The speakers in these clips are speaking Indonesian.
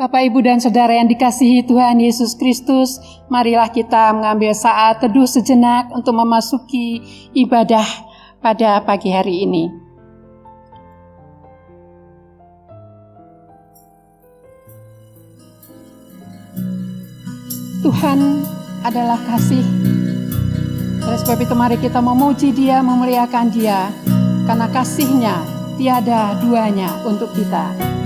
Bapak, Ibu, dan Saudara yang dikasihi Tuhan Yesus Kristus, marilah kita mengambil saat teduh sejenak untuk memasuki ibadah pada pagi hari ini. Tuhan adalah kasih. Oleh sebab itu mari kita memuji Dia, memuliakan Dia, karena kasih-Nya tiada duanya untuk kita.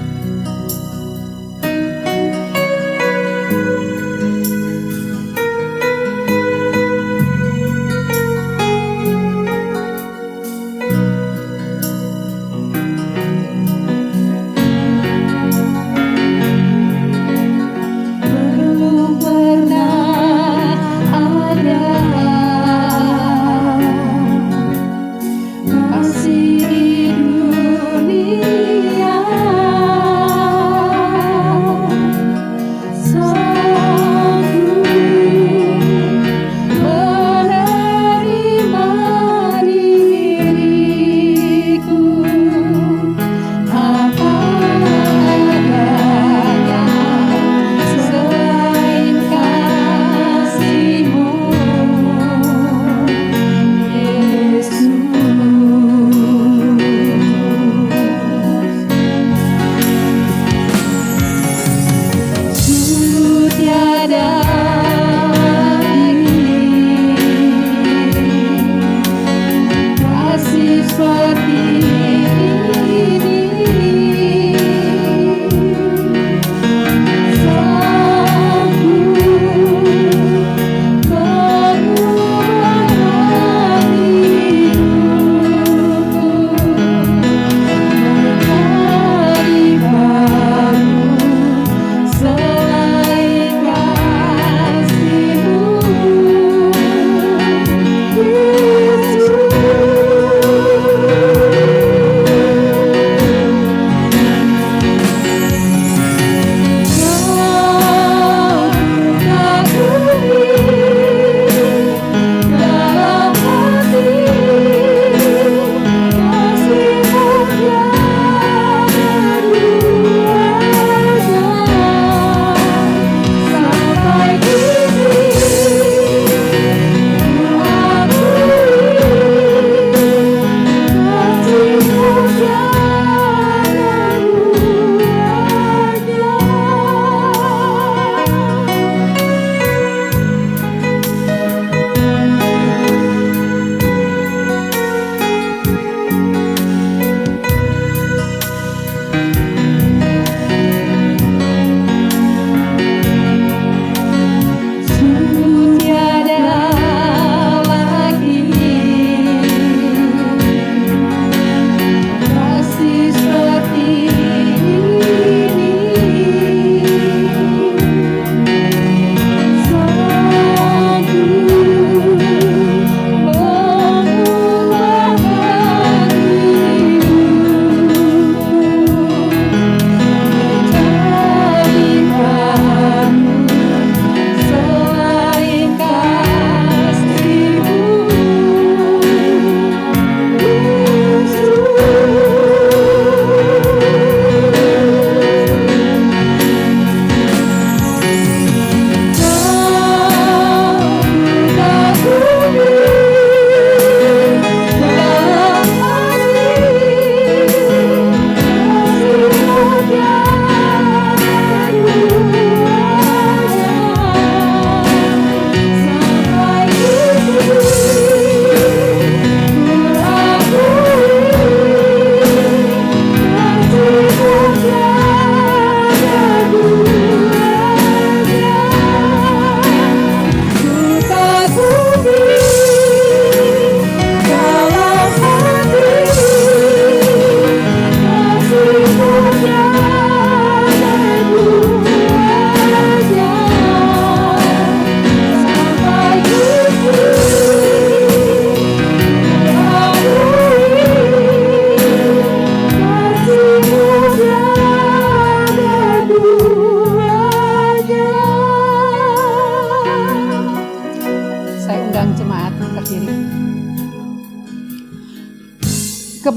Kasih dunia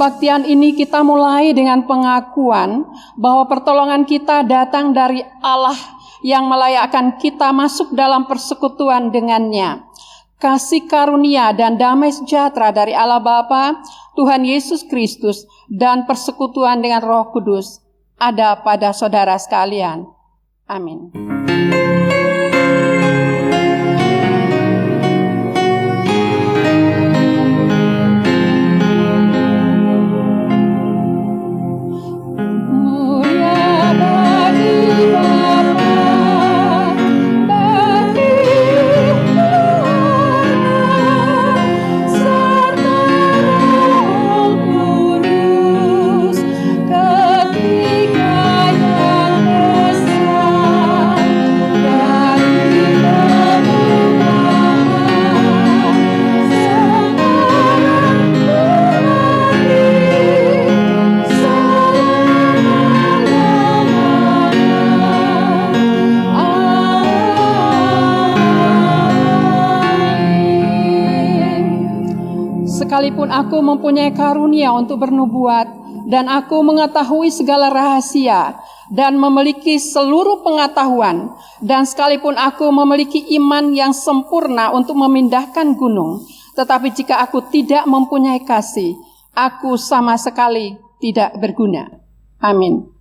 kebaktian ini kita mulai dengan pengakuan bahwa pertolongan kita datang dari Allah yang melayakkan kita masuk dalam persekutuan dengannya. Kasih karunia dan damai sejahtera dari Allah Bapa, Tuhan Yesus Kristus, dan persekutuan dengan Roh Kudus ada pada saudara sekalian. Amin. Sekalipun aku mempunyai karunia untuk bernubuat, dan aku mengetahui segala rahasia, dan memiliki seluruh pengetahuan, dan sekalipun aku memiliki iman yang sempurna untuk memindahkan gunung, tetapi jika aku tidak mempunyai kasih, aku sama sekali tidak berguna. Amin.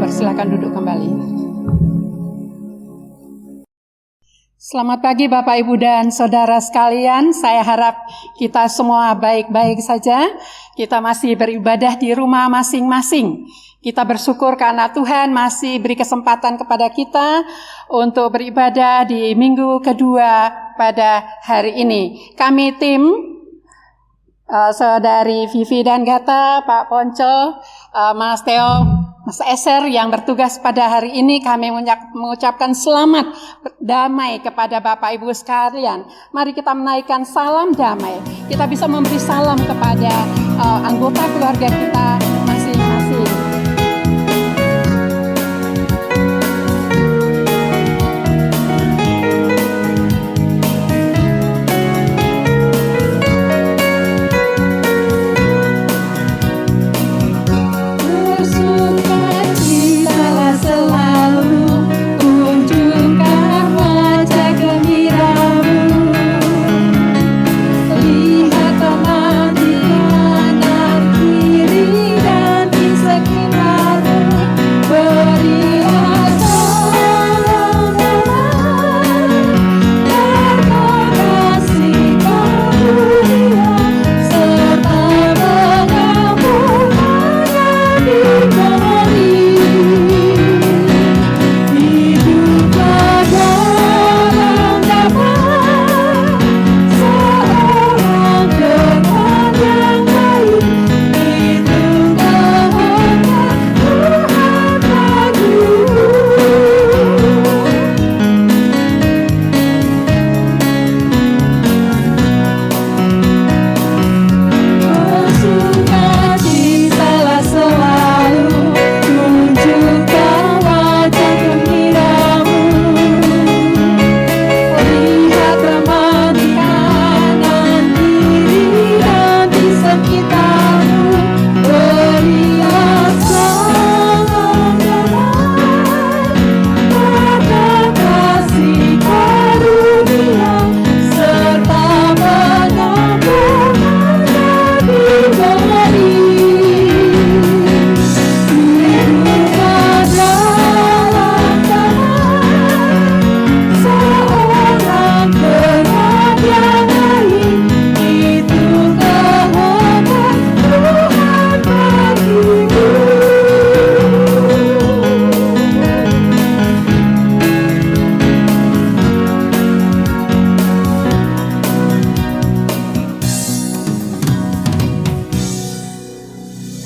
Silakan duduk kembali. Selamat pagi Bapak, Ibu, dan Saudara sekalian. Saya harap kita semua baik-baik saja. Kita masih beribadah di rumah masing-masing. Kita bersyukur karena Tuhan masih beri kesempatan kepada kita untuk beribadah di minggu kedua pada hari ini. Kami tim Saudari Vivi dan Gata, Pak Ponco, Mas Theo, Mas Eser yang bertugas pada hari ini, kami mengucapkan selamat damai kepada Bapak Ibu sekalian. Mari kita menaikkan salam damai. Kita bisa memberi salam kepada anggota keluarga kita masing-masing.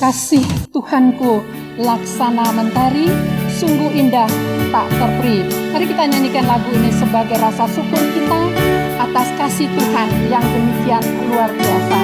Kasih Tuhanku laksana mentari, sungguh indah tak terperi. Mari kita nyanyikan lagu ini sebagai rasa syukur kita atas kasih Tuhan yang demikian luar biasa.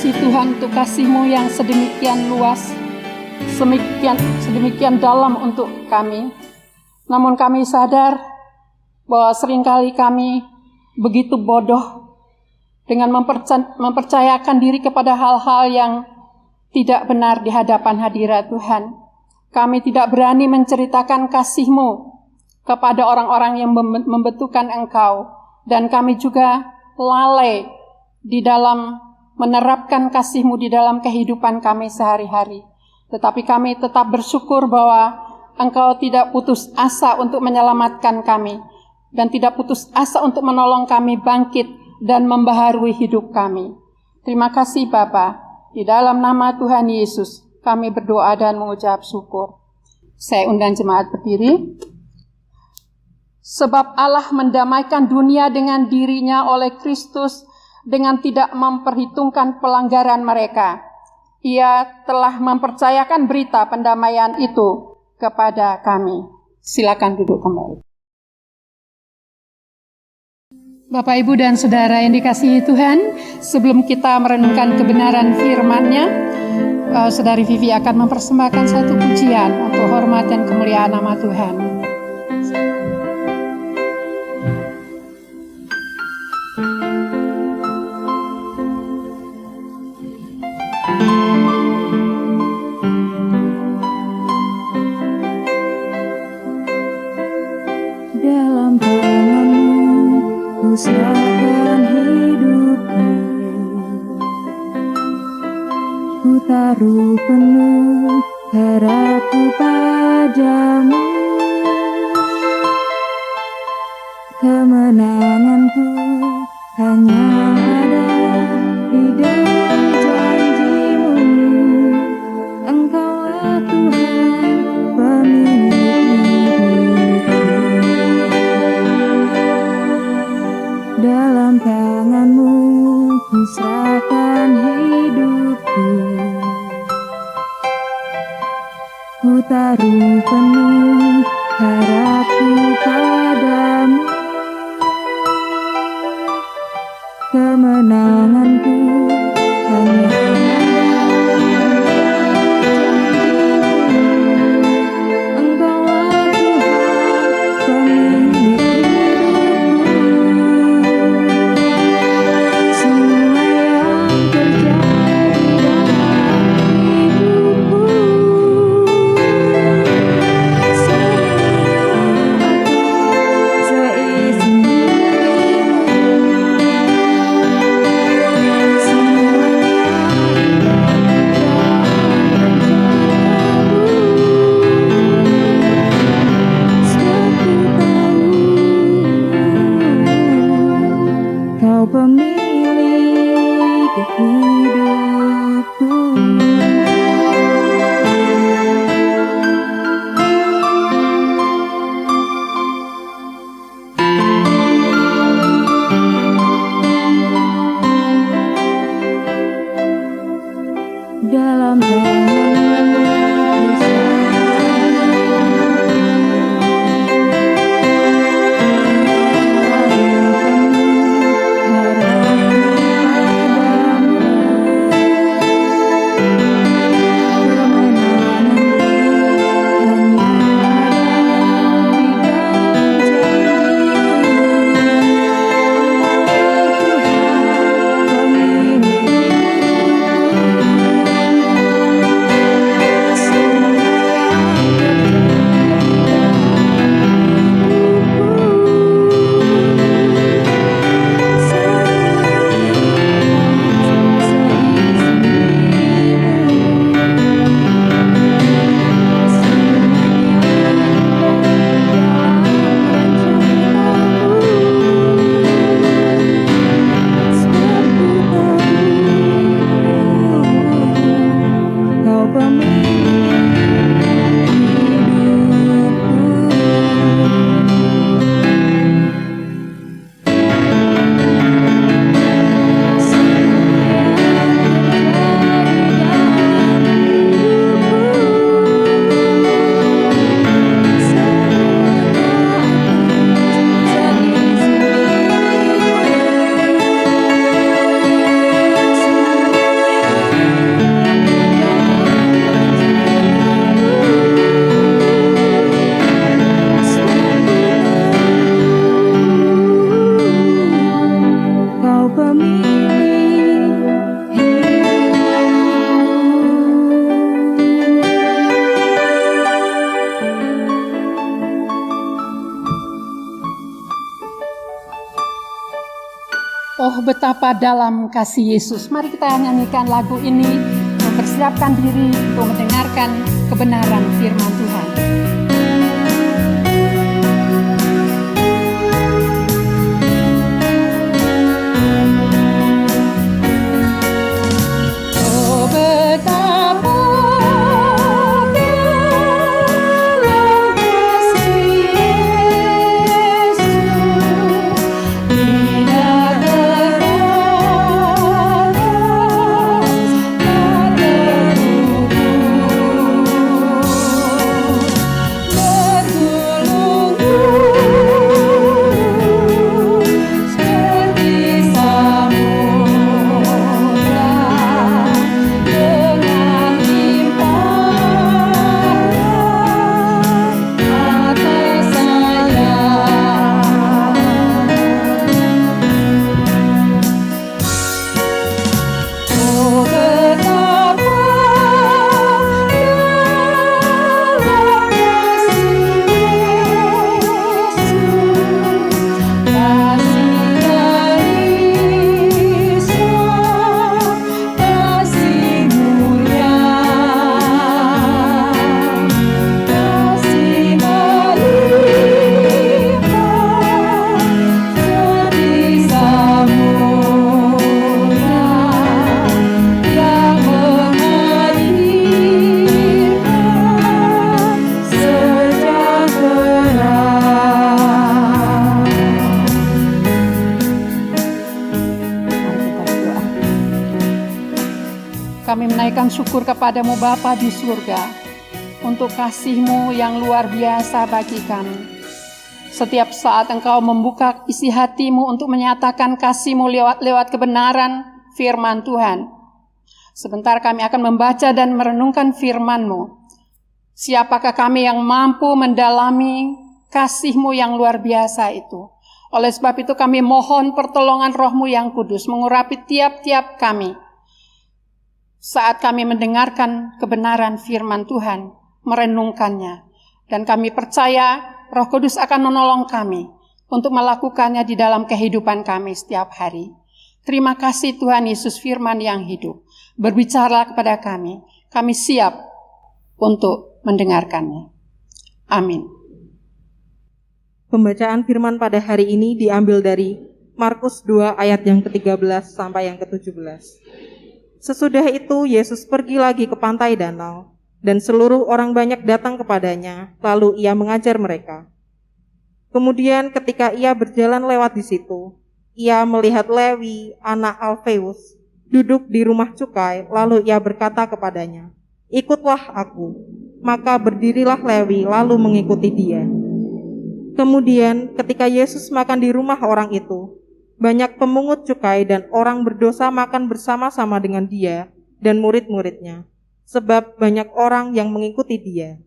kasih Tuhan untuk kasih-Mu yang sedemikian luas, sedemikian dalam untuk kami. Namun kami sadar bahwa seringkali kami begitu bodoh dengan mempercayakan diri kepada hal-hal yang tidak benar di hadapan hadirat Tuhan. Kami tidak berani menceritakan kasih-Mu kepada orang-orang yang membutuhkan Engkau. Dan kami juga lalai di dalam menerapkan kasih-Mu di dalam kehidupan kami sehari-hari. Tetapi kami tetap bersyukur bahwa Engkau tidak putus asa untuk menyelamatkan kami. Dan tidak putus asa untuk menolong kami bangkit dan membaharui hidup kami. Terima kasih Bapa. Di dalam nama Tuhan Yesus kami berdoa dan mengucap syukur. Saya undang jemaat berdiri. Sebab Allah mendamaikan dunia dengan diri-Nya oleh Kristus dengan tidak memperhitungkan pelanggaran mereka. Ia telah mempercayakan berita pendamaian itu kepada kami. Silakan duduk kembali. Bapak, Ibu, dan Saudara yang dikasihi Tuhan, sebelum kita merenungkan kebenaran firman-Nya, Saudari Vivi akan mempersembahkan satu pujian untuk hormat dan kemuliaan nama Tuhan. Dalam tangan-Mu ku serahkan hidupku, ku taruh penuh harapku padamu. Kemenanganku hanya ada di dalam janji-Mu. Engkaulah Tuhan pemilik hidupku. Dalam tangan-Mu ku serahkan hidupku, ku taruh penuh harapku padamu. Kemenanganku hanya Engkaulah Tuhan pemilik hidupku. Semua yang terjadi dalam hidupku, seisi Kau pemilik hidupku. Dalam tangan-Mu ku serahkan Oh, betapa dalam kasih Yesus. Mari kita nyanyikan lagu ini, mempersiapkan diri untuk mendengarkan kebenaran firman Tuhan. Oh, betapa dalam kasih Yesus. Kami menaikkan syukur kepadamu Bapa di surga untuk kasih-Mu yang luar biasa bagi kami. Setiap saat Engkau membuka isi hati-Mu untuk menyatakan kasih-Mu lewat kebenaran firman Tuhan. Sebentar kami akan membaca dan merenungkan firman-Mu. Siapakah kami yang mampu mendalami kasih-Mu yang luar biasa itu? Oleh sebab itu kami mohon pertolongan Roh-Mu yang kudus mengurapi tiap-tiap kami. Saat kami mendengarkan kebenaran firman Tuhan, merenungkannya, dan kami percaya Roh Kudus akan menolong kami untuk melakukannya di dalam kehidupan kami setiap hari. Terima kasih Tuhan Yesus firman yang hidup. Berbicara kepada kami siap untuk mendengarkannya. Amin. Pembacaan firman pada hari ini diambil dari Markus 2 ayat yang ke-13 sampai yang ke-17. Sesudah itu Yesus pergi lagi ke pantai danau, dan seluruh orang banyak datang kepadanya, lalu ia mengajar mereka. Kemudian ketika ia berjalan lewat di situ, ia melihat Lewi, anak Alfeus, duduk di rumah cukai, lalu ia berkata kepadanya, "Ikutlah aku." Maka berdirilah Lewi, lalu mengikuti dia. Kemudian ketika Yesus makan di rumah orang itu, banyak pemungut cukai dan orang berdosa makan bersama-sama dengan dia dan murid-muridnya, sebab banyak orang yang mengikuti dia.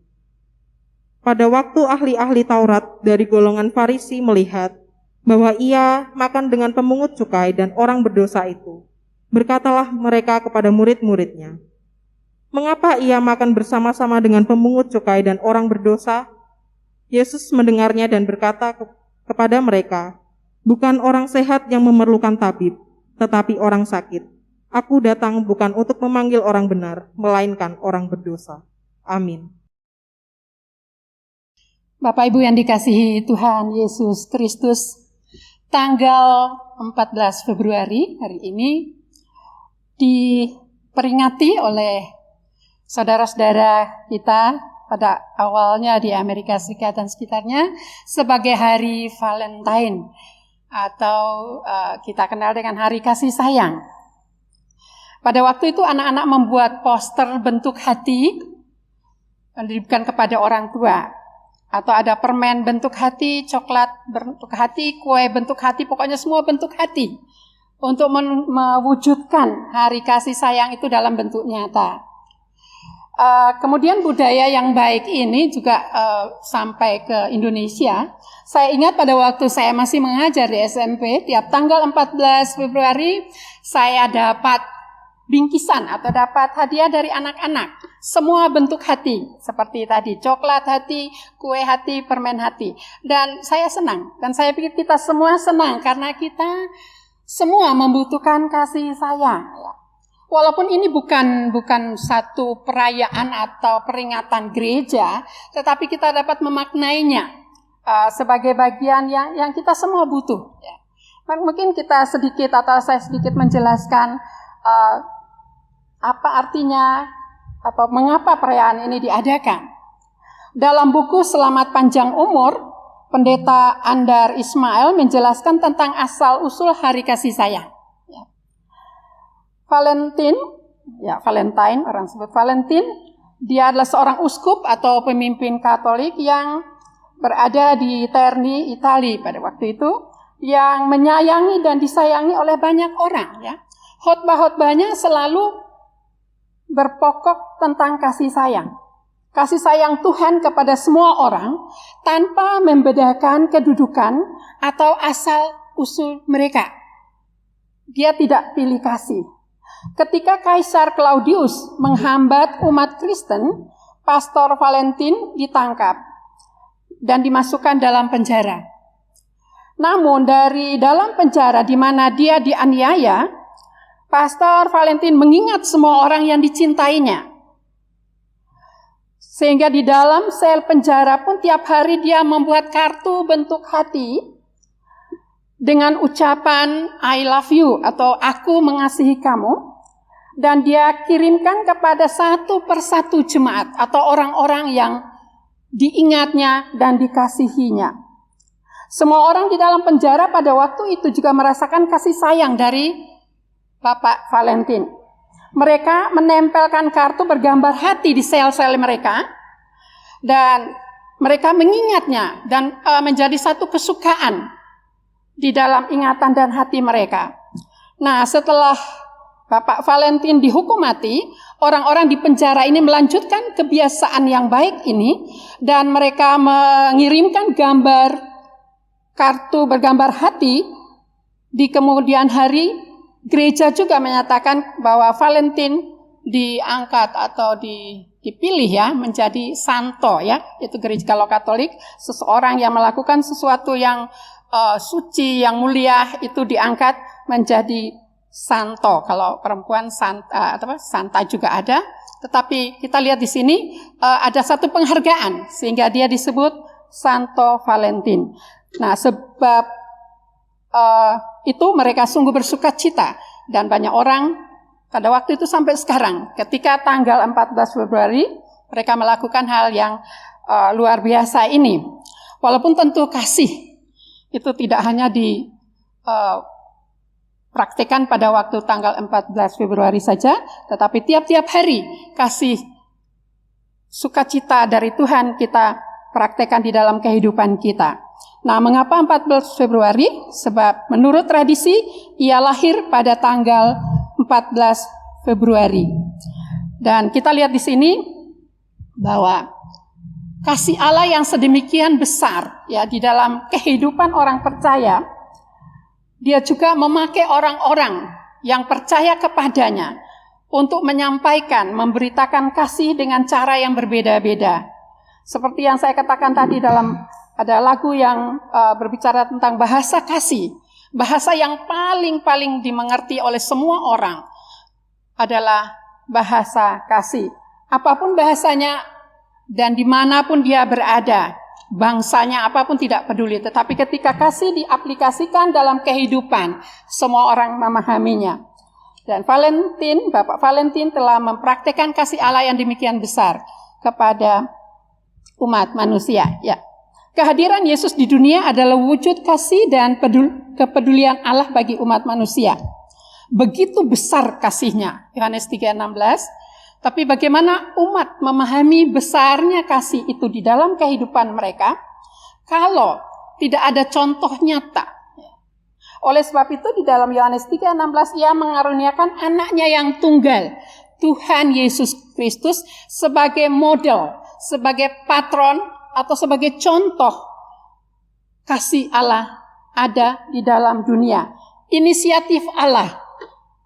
Pada waktu ahli-ahli Taurat dari golongan Farisi melihat bahwa ia makan dengan pemungut cukai dan orang berdosa itu, berkatalah mereka kepada murid-muridnya, "Mengapa ia makan bersama-sama dengan pemungut cukai dan orang berdosa?" Yesus mendengarnya dan berkata kepada mereka, "Bukan orang sehat yang memerlukan tabib, tetapi orang sakit. Aku datang bukan untuk memanggil orang benar, melainkan orang berdosa." Amin. Bapak Ibu yang dikasihi Tuhan Yesus Kristus, tanggal 14 Februari hari ini diperingati oleh saudara-saudara kita pada awalnya di Amerika Serikat dan sekitarnya sebagai Hari Valentine, atau kita kenal dengan Hari Kasih Sayang. Pada waktu itu anak-anak membuat poster bentuk hati yang diberikan kepada orang tua, atau ada permen bentuk hati, coklat bentuk hati, kue bentuk hati, pokoknya semua bentuk hati untuk mewujudkan Hari Kasih Sayang itu dalam bentuk nyata. Kemudian budaya yang baik ini juga sampai ke Indonesia. Saya ingat pada waktu saya masih mengajar di SMP, tiap tanggal 14 Februari saya dapat bingkisan atau dapat hadiah dari anak-anak. Semua bentuk hati, seperti tadi, coklat hati, kue hati, permen hati. Dan saya senang, dan saya pikir kita semua senang karena kita semua membutuhkan kasih sayang. Walaupun ini bukan satu perayaan atau peringatan gereja, tetapi kita dapat memaknainya sebagai bagian yang kita semua butuh. Mungkin kita sedikit atau saya sedikit menjelaskan apa artinya atau mengapa perayaan ini diadakan. Dalam buku Selamat Panjang Umur, Pendeta Andar Ismail menjelaskan tentang asal-usul hari kasih sayang. Valentine, orang sebut Valentine, dia adalah seorang uskup atau pemimpin Katolik yang berada di Terni, Italia pada waktu itu, yang menyayangi dan disayangi oleh banyak orang. Khotbah-khotbahnya selalu berpokok tentang kasih sayang. Kasih sayang Tuhan kepada semua orang tanpa membedakan kedudukan atau asal-usul mereka. Dia tidak pilih kasih. Ketika Kaisar Claudius menghambat umat Kristen, Pastor Valentine ditangkap dan dimasukkan dalam penjara. Namun dari dalam penjara di mana dia dianiaya, Pastor Valentine mengingat semua orang yang dicintainya. Sehingga di dalam sel penjara pun tiap hari dia membuat kartu bentuk hati dengan ucapan I love you atau aku mengasihi kamu. Dan dia kirimkan kepada satu persatu jemaat atau orang-orang yang diingatnya dan dikasihinya. Semua orang di dalam penjara pada waktu itu juga merasakan kasih sayang dari Bapak Valentine. Mereka menempelkan kartu bergambar hati di sel-sel mereka. Dan mereka mengingatnya dan menjadi satu kesukaan di dalam ingatan dan hati mereka. Nah, setelah Bapak Valentine dihukum mati, orang-orang di penjara ini melanjutkan kebiasaan yang baik ini dan mereka mengirimkan gambar kartu bergambar hati. Di kemudian hari, gereja juga menyatakan bahwa Valentine diangkat atau dipilih menjadi santo itu gereja kalau Katolik, seseorang yang melakukan sesuatu yang suci, yang mulia itu diangkat menjadi santo. Kalau perempuan santa juga ada, tetapi kita lihat di sini ada satu penghargaan sehingga dia disebut Santo Valentine. Nah, sebab itu mereka sungguh bersukacita dan banyak orang pada waktu itu sampai sekarang ketika tanggal 14 Februari mereka melakukan hal yang luar biasa ini. Walaupun tentu kasih itu tidak hanya praktekkan pada waktu tanggal 14 Februari saja, tetapi tiap-tiap hari kasih sukacita dari Tuhan kita praktekkan di dalam kehidupan kita. Nah, mengapa 14 Februari? Sebab menurut tradisi ia lahir pada tanggal 14 Februari. Dan kita lihat di sini bahwa kasih Allah yang sedemikian besar di dalam kehidupan orang percaya, dia juga memakai orang-orang yang percaya kepadanya untuk menyampaikan, memberitakan kasih dengan cara yang berbeda-beda. Seperti yang saya katakan tadi ada lagu yang berbicara tentang bahasa kasih. Bahasa yang paling dimengerti oleh semua orang adalah bahasa kasih. Apapun bahasanya dan dimanapun dia berada, bangsanya apapun tidak peduli, tetapi ketika kasih diaplikasikan dalam kehidupan, semua orang memahaminya. Dan Bapak Valentine telah mempraktikkan kasih Allah yang demikian besar kepada umat manusia. Kehadiran Yesus di dunia adalah wujud kasih dan kepedulian Allah bagi umat manusia. Begitu besar kasihnya, Yohanes 3:16. Tapi bagaimana umat memahami besarnya kasih itu di dalam kehidupan mereka kalau tidak ada contoh nyata. Oleh sebab itu di dalam Yohanes 3:16 ia mengaruniakan anaknya yang tunggal, Tuhan Yesus Kristus sebagai model, sebagai patron atau sebagai contoh kasih Allah ada di dalam dunia. Inisiatif Allah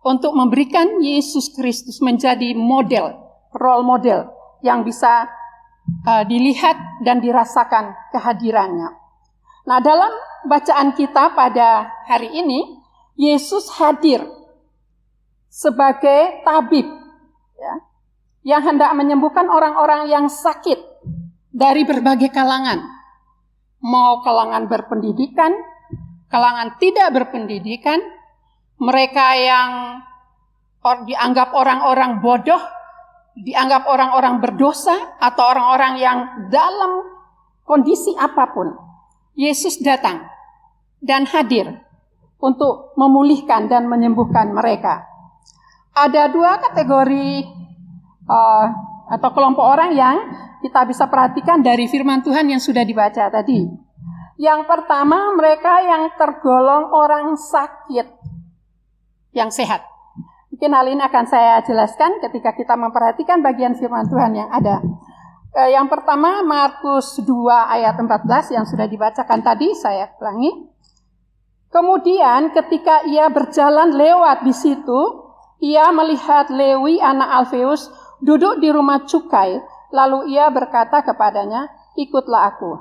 untuk memberikan Yesus Kristus menjadi model, role model yang bisa dilihat dan dirasakan kehadirannya. Nah, dalam bacaan kita pada hari ini, Yesus hadir sebagai tabib, ya, yang hendak menyembuhkan orang-orang yang sakit dari berbagai kalangan. Mau kalangan berpendidikan, kalangan tidak berpendidikan, mereka yang dianggap orang-orang bodoh, dianggap orang-orang berdosa, atau orang-orang yang dalam kondisi apapun. Yesus datang dan hadir untuk memulihkan dan menyembuhkan mereka. Ada dua kategori atau kelompok orang yang kita bisa perhatikan dari firman Tuhan yang sudah dibaca tadi. Yang pertama, mereka yang tergolong orang sakit yang sehat. Mungkin hal ini akan saya jelaskan ketika kita memperhatikan bagian firman Tuhan yang ada. Yang pertama, Markus 2 ayat 14 yang sudah dibacakan tadi, saya ulangi. Kemudian ketika ia berjalan lewat di situ, ia melihat Lewi anak Alfeus duduk di rumah cukai, lalu ia berkata kepadanya, ikutlah aku.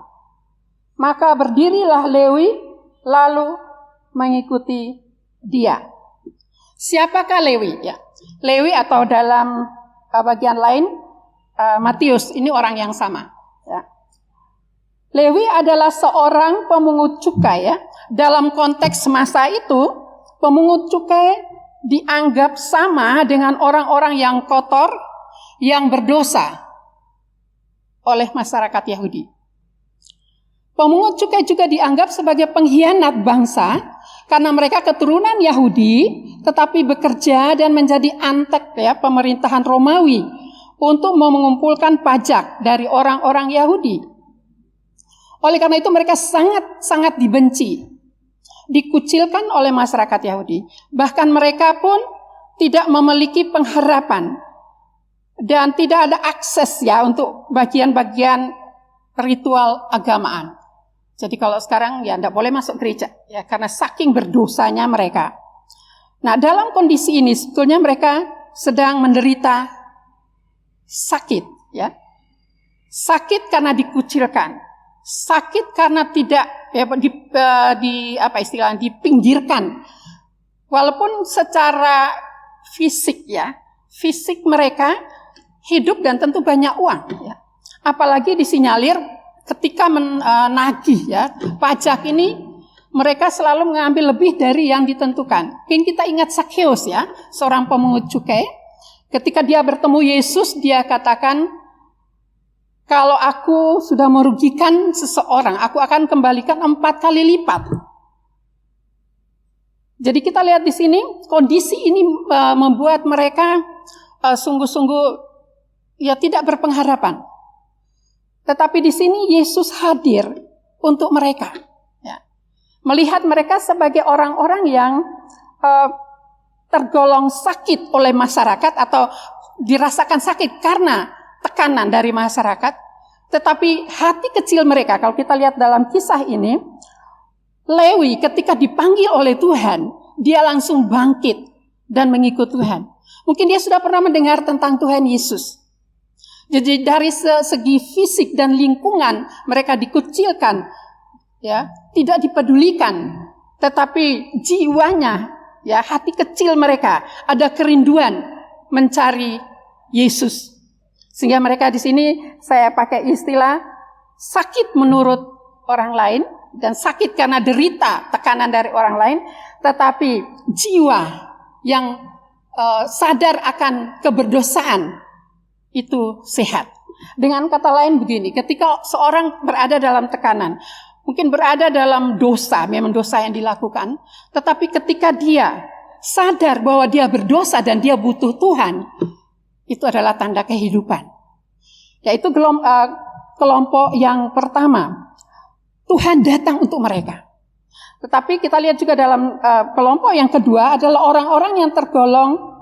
Maka berdirilah Lewi, lalu mengikuti dia. Siapakah Lewi? Ya, Lewi atau dalam bagian lain Matius, ini orang yang sama. Ya. Lewi adalah seorang pemungut cukai. Ya. Dalam konteks masa itu, pemungut cukai dianggap sama dengan orang-orang yang kotor, yang berdosa oleh masyarakat Yahudi. Pemungut cukai juga dianggap sebagai pengkhianat bangsa karena mereka keturunan Yahudi tetapi bekerja dan menjadi antek ya pemerintahan Romawi untuk mengumpulkan pajak dari orang-orang Yahudi. Oleh karena itu mereka sangat dibenci, dikucilkan oleh masyarakat Yahudi. Bahkan mereka pun tidak memiliki pengharapan dan tidak ada akses ya untuk bagian-bagian ritual agamaan. Jadi kalau sekarang ya tidak boleh masuk gereja ya karena saking berdosanya mereka. Nah, dalam kondisi ini sebetulnya mereka sedang menderita sakit ya. Sakit karena dikucilkan. Sakit karena tidak ya dipinggirkan. Walaupun secara fisik ya, fisik mereka hidup dan tentu banyak uang ya. Apalagi disinyalir ketika menagih ya pajak ini mereka selalu mengambil lebih dari yang ditentukan. Mungkin kita ingat Zakheus ya, seorang pemungut cukai. Ketika dia bertemu Yesus, dia katakan, kalau aku sudah merugikan seseorang, aku akan kembalikan 4 kali lipat. Jadi kita lihat di sini, kondisi ini membuat mereka sungguh-sungguh ya tidak berpengharapan. Tetapi di sini Yesus hadir untuk mereka. Ya. Melihat mereka sebagai orang-orang yang tergolong sakit oleh masyarakat atau dirasakan sakit karena tekanan dari masyarakat. Tetapi hati kecil mereka, kalau kita lihat dalam kisah ini, Lewi ketika dipanggil oleh Tuhan, dia langsung bangkit dan mengikut Tuhan. Mungkin dia sudah pernah mendengar tentang Tuhan Yesus. Jadi dari segi fisik dan lingkungan mereka dikucilkan, ya, tidak dipedulikan, tetapi jiwanya, ya, hati kecil mereka ada kerinduan mencari Yesus. Sehingga mereka di sini saya pakai istilah sakit menurut orang lain dan sakit karena derita tekanan dari orang lain, tetapi jiwa yang sadar akan keberdosaan itu sehat. Dengan kata lain begini, ketika seorang berada dalam tekanan, mungkin berada dalam dosa, memang dosa yang dilakukan, tetapi ketika dia sadar bahwa dia berdosa dan dia butuh Tuhan, itu adalah tanda kehidupan. Yaitu kelompok yang pertama, Tuhan datang untuk mereka. Tetapi kita lihat juga dalam kelompok yang kedua adalah orang-orang yang tergolong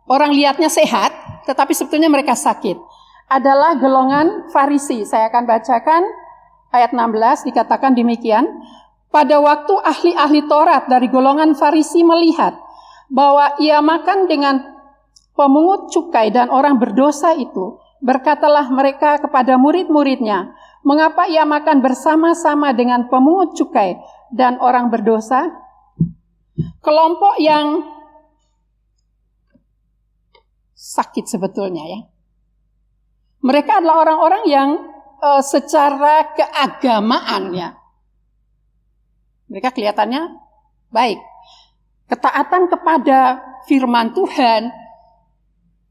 orang lihatnya sehat, tetapi sebetulnya mereka sakit. Adalah golongan Farisi. Saya akan bacakan ayat 16, dikatakan demikian. Pada waktu ahli-ahli Taurat dari golongan Farisi melihat bahwa ia makan dengan pemungut cukai dan orang berdosa itu, berkatalah mereka kepada murid-muridnya, mengapa ia makan bersama-sama dengan pemungut cukai dan orang berdosa? Kelompok yang sakit sebetulnya ya. Mereka adalah orang-orang yang secara keagamaan ya, mereka kelihatannya baik. Ketaatan kepada firman Tuhan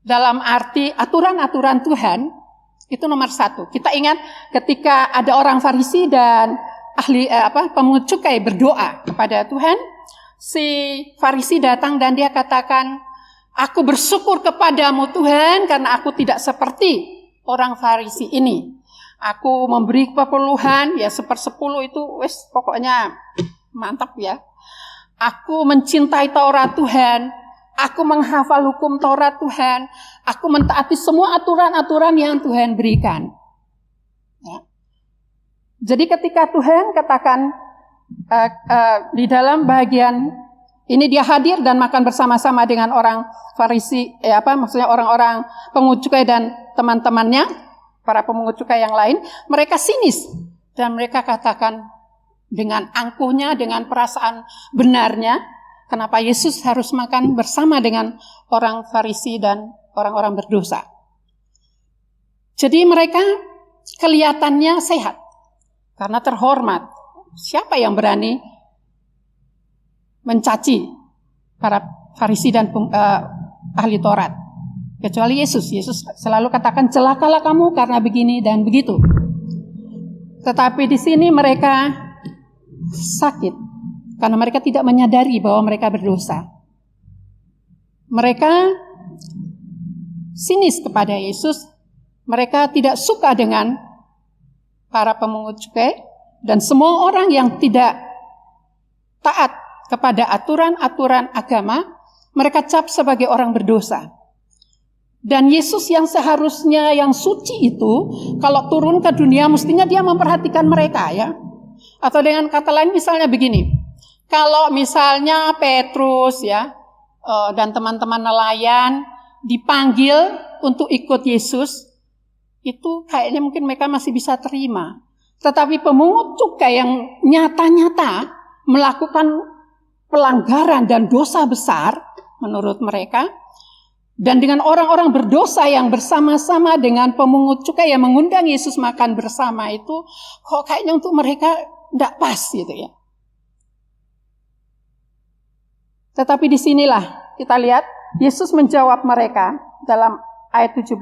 dalam arti aturan-aturan Tuhan itu nomor satu. Kita ingat ketika ada orang Farisi dan pemungut cukai berdoa kepada Tuhan, si Farisi datang dan dia katakan, aku bersyukur kepadamu Tuhan karena aku tidak seperti orang Farisi ini. Aku memberi keperluan ya 1/10 itu pokoknya mantap ya. Aku mencintai Taurat Tuhan, aku menghafal hukum Taurat Tuhan, aku mentaati semua aturan-aturan yang Tuhan berikan. Ya. Jadi ketika Tuhan katakan di dalam bagian ini dia hadir dan makan bersama-sama dengan orang Farisi, maksudnya orang-orang pemungut cukai dan teman-temannya, para pemungut cukai yang lain, mereka sinis dan mereka katakan dengan angkuhnya, dengan perasaan benarnya, kenapa Yesus harus makan bersama dengan orang Farisi dan orang-orang berdosa. Jadi mereka kelihatannya sehat karena terhormat. Siapa yang berani mencaci para Farisi dan ahli Taurat? Kecuali Yesus. Yesus selalu katakan, celakalah kamu karena begini dan begitu. Tetapi di sini mereka sakit karena mereka tidak menyadari bahwa mereka berdosa. Mereka sinis kepada Yesus. Mereka tidak suka dengan para pemungut cukai dan semua orang yang tidak taat kepada aturan-aturan agama, mereka cap sebagai orang berdosa. Dan Yesus yang seharusnya yang suci itu, kalau turun ke dunia mestinya dia memperhatikan mereka ya. Atau dengan kata lain misalnya begini, kalau misalnya Petrus ya dan teman-teman nelayan dipanggil untuk ikut Yesus, itu kayaknya mungkin mereka masih bisa terima. Tetapi pemungut cukai yang nyata-nyata melakukan pelanggaran dan dosa besar menurut mereka, dan dengan orang-orang berdosa yang bersama-sama dengan pemungut cukai yang mengundang Yesus makan bersama itu, kok kayaknya untuk mereka tidak pas gitu ya. Tetapi disinilah kita lihat Yesus menjawab mereka dalam ayat 17,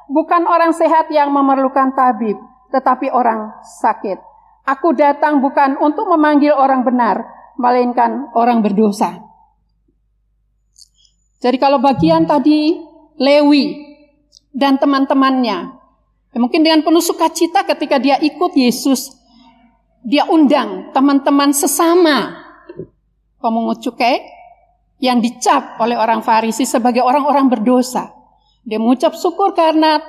bukan orang sehat yang memerlukan tabib, tetapi orang sakit. Aku datang bukan untuk memanggil orang benar, melainkan orang berdosa. Jadi kalau bagian tadi Lewi dan teman-temannya, mungkin dengan penuh sukacita ketika dia ikut Yesus, dia undang teman-teman sesama pemungut cukai yang dicap oleh orang Farisi sebagai orang-orang berdosa. Dia mengucap syukur karena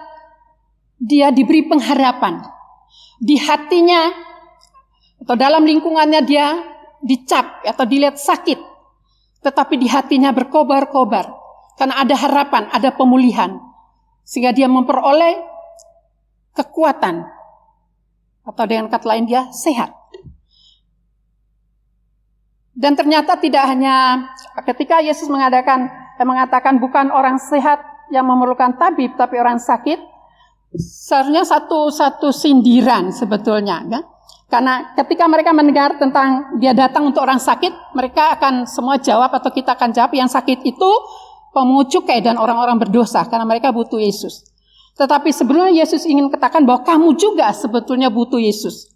dia diberi pengharapan. Di hatinya atau dalam lingkungannya dia dicap atau dilihat sakit. Tetapi di hatinya berkobar-kobar. Karena ada harapan, ada pemulihan. Sehingga dia memperoleh kekuatan. Atau dengan kata lain dia sehat. Dan ternyata tidak hanya ketika Yesus mengatakan bukan orang sehat yang memerlukan tabib, tapi orang sakit, seharusnya satu sindiran sebetulnya. Ya? Karena ketika mereka mendengar tentang dia datang untuk orang sakit, mereka akan semua jawab atau kita akan jawab yang sakit itu pemungut cukai dan orang-orang berdosa karena mereka butuh Yesus. Tetapi sebelumnya Yesus ingin katakan bahwa kamu juga sebetulnya butuh Yesus.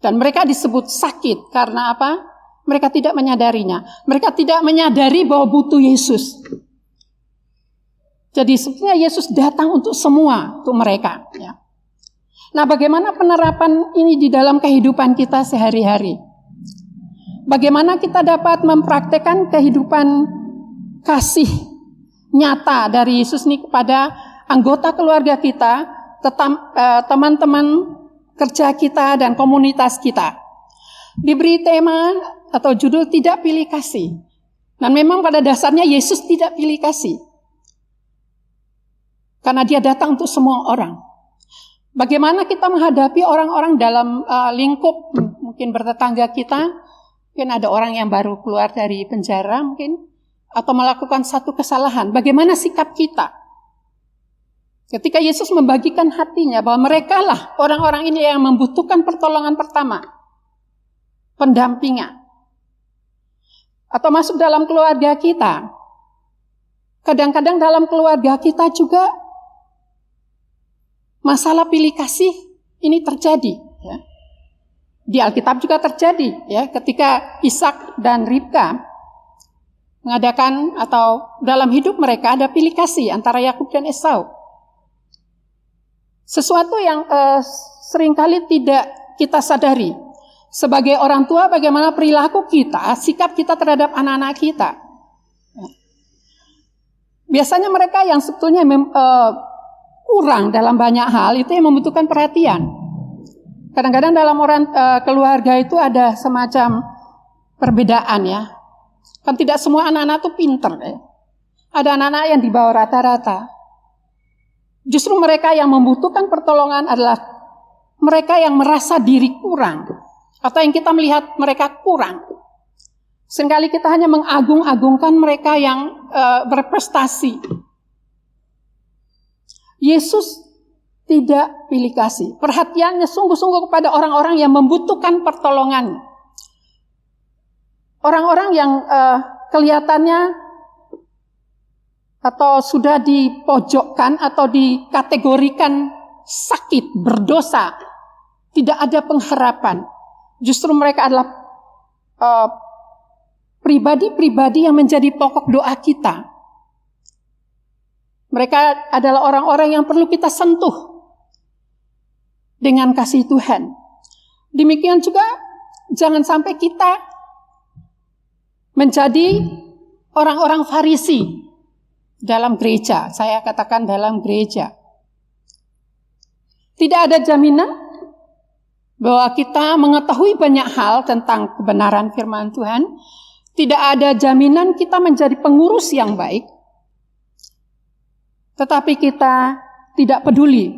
Dan mereka disebut sakit karena apa? Mereka tidak menyadarinya. Mereka tidak menyadari bahwa butuh Yesus. Jadi sebetulnya Yesus datang untuk semua, untuk mereka. Ya. Nah, bagaimana penerapan ini di dalam kehidupan kita sehari-hari? Bagaimana kita dapat mempraktekkan kehidupan kasih nyata dari Yesus ini kepada anggota keluarga kita, teman-teman kerja kita, dan komunitas kita. Diberi tema atau judul tidak pilih kasih. Dan memang pada dasarnya Yesus tidak pilih kasih. Karena dia datang untuk semua orang. Bagaimana kita menghadapi orang-orang dalam lingkup mungkin bertetangga kita, mungkin ada orang yang baru keluar dari penjara mungkin, atau melakukan satu kesalahan. Bagaimana sikap kita? Ketika Yesus membagikan hatinya bahwa mereka lah orang-orang ini yang membutuhkan pertolongan pertama, pendampingan. Atau masuk dalam keluarga kita. Kadang-kadang dalam keluarga kita juga masalah pilih kasih ini terjadi. Ya. Di Alkitab juga terjadi, ya, ketika Ishak dan Ribka mengadakan atau dalam hidup mereka ada pilih kasih antara Yakub dan Esau. Sesuatu yang seringkali tidak kita sadari. Sebagai orang tua, bagaimana perilaku kita, sikap kita terhadap anak-anak kita. Biasanya mereka yang sebetulnya kurang dalam banyak hal itu yang membutuhkan perhatian. Kadang-kadang dalam keluarga itu ada semacam perbedaan, ya. Kan tidak semua anak-anak itu pinter, ya. Ada anak-anak yang di bawah rata-rata. Justru mereka yang membutuhkan pertolongan adalah mereka yang merasa diri kurang, atau yang kita melihat mereka kurang. Seringkali kita hanya mengagung-agungkan mereka yang berprestasi. Yesus tidak pilih kasih. Perhatiannya sungguh-sungguh kepada orang-orang yang membutuhkan pertolongan. Orang-orang yang kelihatannya atau sudah dipojokkan atau dikategorikan sakit, berdosa, tidak ada pengharapan. Justru mereka adalah pribadi-pribadi yang menjadi pokok doa kita. Mereka adalah orang-orang yang perlu kita sentuh dengan kasih Tuhan. Demikian juga jangan sampai kita menjadi orang-orang Farisi dalam gereja. Saya katakan dalam gereja. Tidak ada jaminan bahwa kita mengetahui banyak hal tentang kebenaran firman Tuhan. Tidak ada jaminan kita menjadi pengurus yang baik. Tetapi kita tidak peduli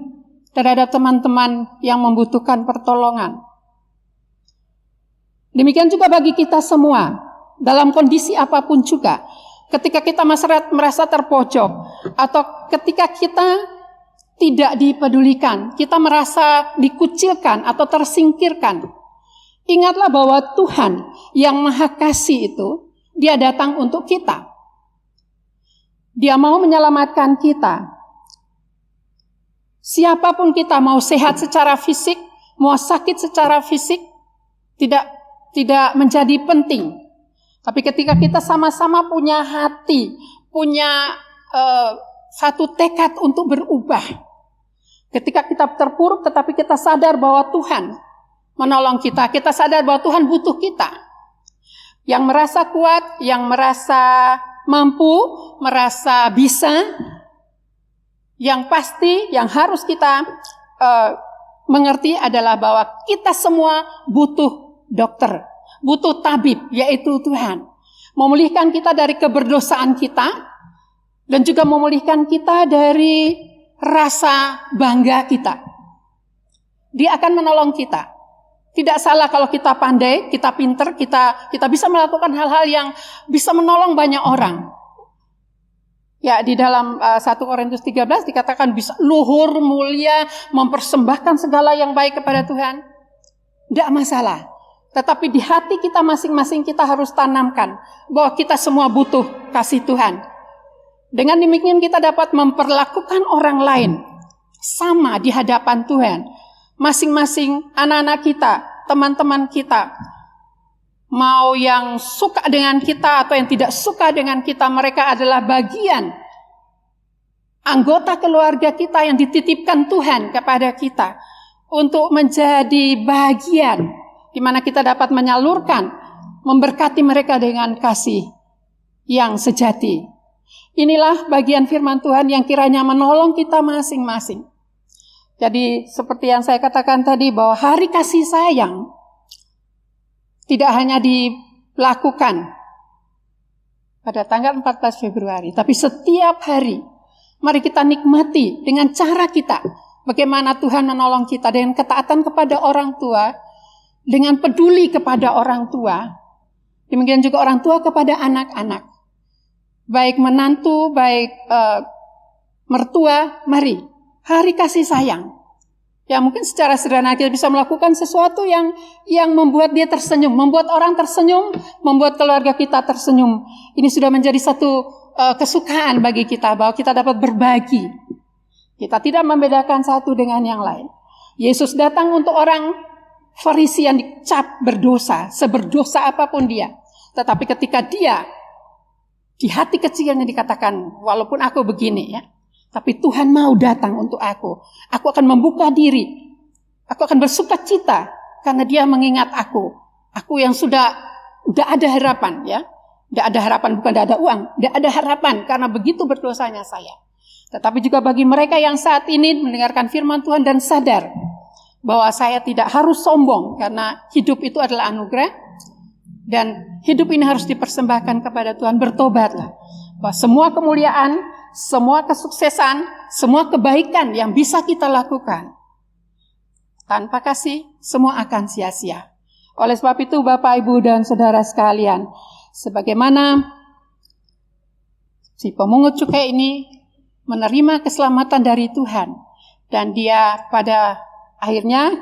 terhadap teman-teman yang membutuhkan pertolongan. Demikian juga bagi kita semua, dalam kondisi apapun juga. Ketika kita merasa terpojok, atau ketika kita tidak dipedulikan, kita merasa dikucilkan atau tersingkirkan. Ingatlah bahwa Tuhan yang Maha Kasih itu, Dia datang untuk kita. Dia mau menyelamatkan kita. Siapapun kita, mau sehat secara fisik, mau sakit secara fisik, tidak menjadi penting. Tapi ketika kita sama-sama punya hati, punya satu tekad untuk berubah. Ketika kita terpuruk, tetapi kita sadar bahwa Tuhan menolong kita. Kita sadar bahwa Tuhan butuh kita. Yang merasa kuat, yang merasa mampu, merasa bisa, yang pasti, yang harus kita mengerti adalah bahwa kita semua butuh dokter, butuh tabib, yaitu Tuhan. Memulihkan kita dari keberdosaan kita, dan juga memulihkan kita dari rasa bangga kita. Dia akan menolong kita. Tidak salah kalau kita pandai, kita pinter, kita bisa melakukan hal-hal yang bisa menolong banyak orang. Ya, di dalam 1 Korintus 13 dikatakan bisa luhur, mulia, mempersembahkan segala yang baik kepada Tuhan. Tidak masalah. Tetapi di hati kita masing-masing kita harus tanamkan bahwa kita semua butuh kasih Tuhan. Dengan demikian kita dapat memperlakukan orang lain sama di hadapan Tuhan. Masing-masing anak-anak kita, teman-teman kita, mau yang suka dengan kita atau yang tidak suka dengan kita, mereka adalah bagian anggota keluarga kita yang dititipkan Tuhan kepada kita untuk menjadi bagian di mana kita dapat menyalurkan, memberkati mereka dengan kasih yang sejati. Inilah bagian firman Tuhan yang kiranya menolong kita masing-masing. Jadi seperti yang saya katakan tadi, bahwa hari kasih sayang tidak hanya dilakukan pada tanggal 14 Februari, tapi setiap hari. Mari kita nikmati dengan cara kita, bagaimana Tuhan menolong kita dengan ketaatan kepada orang tua, dengan peduli kepada orang tua, demikian juga orang tua kepada anak-anak. Baik menantu, baik mertua, mari. Hari kasih sayang. Ya mungkin secara sederhana kita bisa melakukan sesuatu yang membuat dia tersenyum, membuat orang tersenyum, membuat keluarga kita tersenyum. Ini sudah menjadi satu kesukaan bagi kita, bahwa kita dapat berbagi. Kita tidak membedakan satu dengan yang lain. Yesus datang untuk orang Farisi yang dicap berdosa, seberdosa apapun dia. Tetapi ketika dia di hati kecilnya dikatakan, walaupun aku begini ya, tapi Tuhan mau datang untuk aku. Aku akan membuka diri. Aku akan bersuka cita karena dia mengingat aku. Aku yang sudah ada harapan ya. Tidak ada harapan, bukan tidak ada uang. Tidak ada harapan karena begitu berdosanya saya. Tetapi juga bagi mereka yang saat ini mendengarkan firman Tuhan dan sadar bahwa saya tidak harus sombong karena hidup itu adalah anugerah. Dan hidup ini harus dipersembahkan kepada Tuhan. Bertobatlah. Bahwa semua kemuliaan, semua kesuksesan, semua kebaikan yang bisa kita lakukan, tanpa kasih, semua akan sia-sia. Oleh sebab itu, Bapak, Ibu, dan Saudara sekalian, sebagaimana si pemungut cukai ini menerima keselamatan dari Tuhan, dan dia pada akhirnya,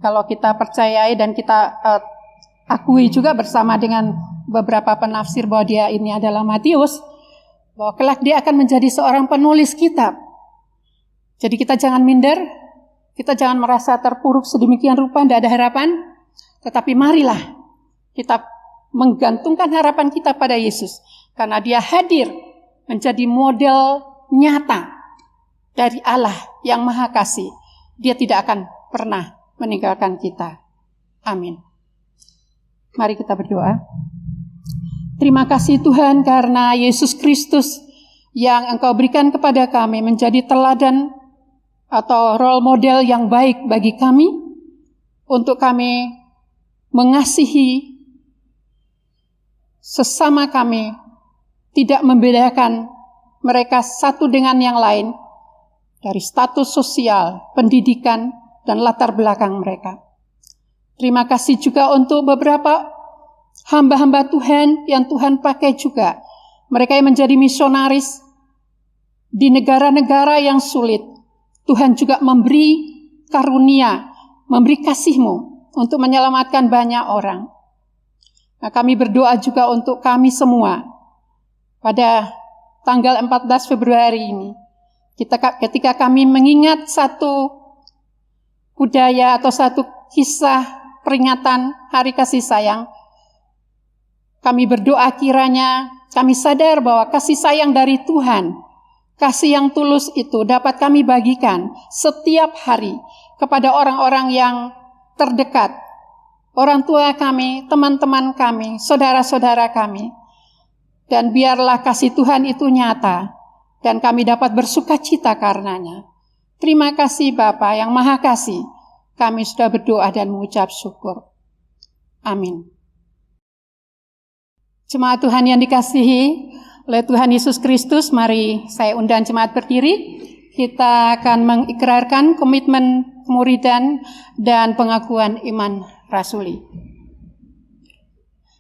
kalau kita percayai dan kita akui juga bersama dengan beberapa penafsir bahwa dia ini adalah Matius, bahwa kelak dia akan menjadi seorang penulis kitab. Jadi kita jangan minder, kita jangan merasa terpuruk sedemikian rupa, tidak ada harapan, tetapi marilah kita menggantungkan harapan kita pada Yesus, karena dia hadir menjadi model nyata dari Allah yang Maha Kasih. Dia tidak akan pernah meninggalkan kita. Amin. Mari kita berdoa. Terima kasih Tuhan karena Yesus Kristus yang Engkau berikan kepada kami menjadi teladan atau role model yang baik bagi kami, untuk kami mengasihi sesama kami, tidak membedakan mereka satu dengan yang lain dari status sosial, pendidikan, dan latar belakang mereka. Terima kasih juga untuk beberapa hamba-hamba Tuhan yang Tuhan pakai juga. Mereka yang menjadi misionaris di negara-negara yang sulit. Tuhan juga memberi karunia, memberi kasih-Mu untuk menyelamatkan banyak orang. Nah, kami berdoa juga untuk kami semua pada tanggal 14 Februari ini. Ketika kami mengingat satu budaya atau satu kisah peringatan Hari Kasih Sayang, kami berdoa kiranya kami sadar bahwa kasih sayang dari Tuhan, kasih yang tulus itu dapat kami bagikan setiap hari kepada orang-orang yang terdekat, orang tua kami, teman-teman kami, saudara-saudara kami. Dan biarlah kasih Tuhan itu nyata dan kami dapat bersukacita karenanya. Terima kasih Bapa yang Maha Kasih. Kami sudah berdoa dan mengucap syukur. Amin. Jemaat Tuhan yang dikasihi oleh Tuhan Yesus Kristus, mari saya undang jemaat berdiri. Kita akan mengikrarkan komitmen kemuridan dan pengakuan iman rasuli.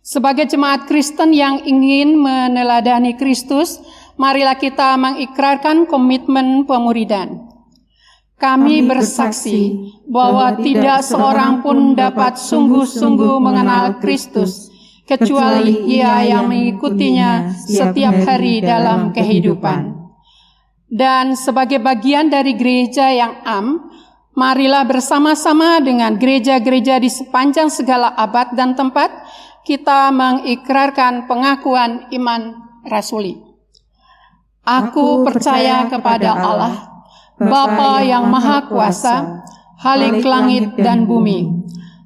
Sebagai jemaat Kristen yang ingin meneladani Kristus, marilah kita mengikrarkan komitmen pemuridan. Kami bersaksi bahwa tidak seorang pun dapat sungguh-sungguh mengenal Kristus, kecuali ia yang mengikutinya setiap hari dalam kehidupan. Dan sebagai bagian dari gereja yang am, marilah bersama-sama dengan gereja-gereja di sepanjang segala abad dan tempat, kita mengikrarkan pengakuan iman rasuli. Aku percaya kepada Allah, Bapa yang Maha Kuasa, Khalik langit dan bumi,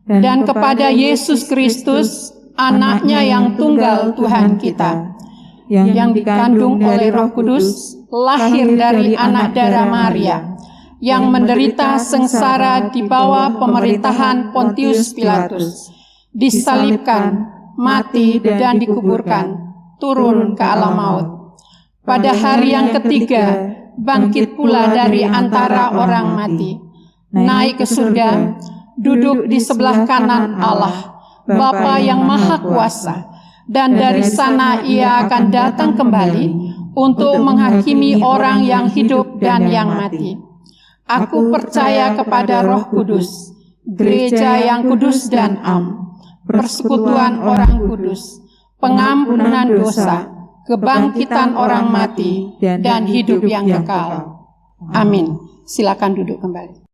dan kepada Yesus Kristus, Anaknya yang tunggal Tuhan kita, yang dikandung oleh Roh Kudus, lahir dari anak darah Maria, yang menderita sengsara di bawah pemerintahan Pontius Pilatus, disalibkan, mati dan dikuburkan, turun ke alam maut. Pada hari yang ketiga, bangkit pula dari antara orang mati, naik ke surga, duduk di sebelah kanan Allah, Bapa yang Maha Kuasa, dan dari sana Ia akan datang kembali untuk menghakimi orang yang hidup dan yang mati. Aku percaya kepada Roh Kudus, gereja yang kudus dan am, persekutuan orang kudus, pengampunan dosa, kebangkitan orang mati, dan hidup yang kekal. Amin. Silakan duduk kembali.